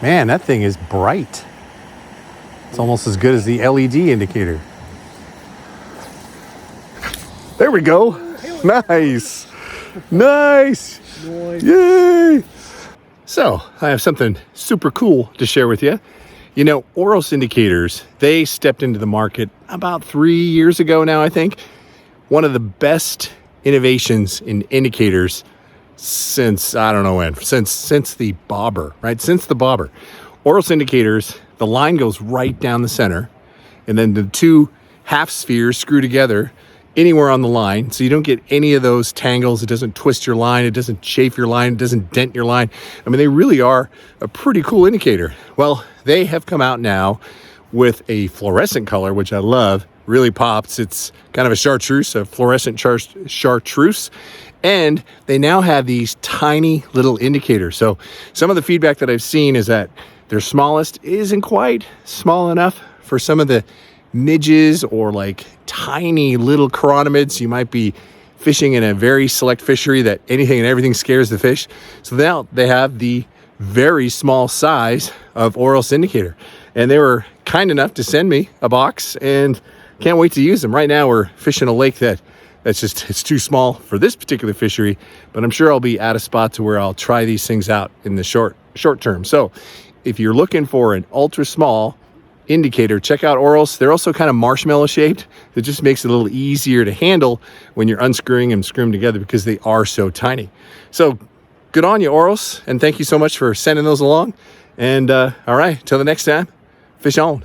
Man, that thing is bright. It's almost as good as the LED indicator. There we go. Nice. Nice. Yay. So I have something super cool to share with you. You know, OROS indicators, they stepped into the market about 3 years ago now, I think. One of the best innovations in indicators since, I don't know when, since the bobber, right? Since the bobber. OROS indicators, the line goes right down the center, and then the two half spheres screw together anywhere on the line, so you don't get any of those tangles. It doesn't twist your line, it doesn't chafe your line, it doesn't dent your line. I mean, they really are a pretty cool indicator. Well, they have come out now with a fluorescent color, which I love. Really pops. It's kind of a chartreuse, a fluorescent chartreuse. And they now have these tiny little indicators. So some of the feedback that I've seen is that their smallest isn't quite small enough for some of the midges or like tiny little chironomids. You might be fishing in a very select fishery that anything and everything scares the fish. So now they have the very small size of OROS indicator. And they were kind enough to send me a box, and can't wait to use them. Right now we're fishing a lake it's too small for this particular fishery, but I'm sure I'll be at a spot to where I'll try these things out in the short term. So if you're looking for an ultra small indicator, check out OROS. They're also kind of marshmallow shaped. That just makes it a little easier to handle when you're unscrewing and screwing them together because they are so tiny. So good on you, OROS, and thank you so much for sending those along. And all right, till the next time, fish on.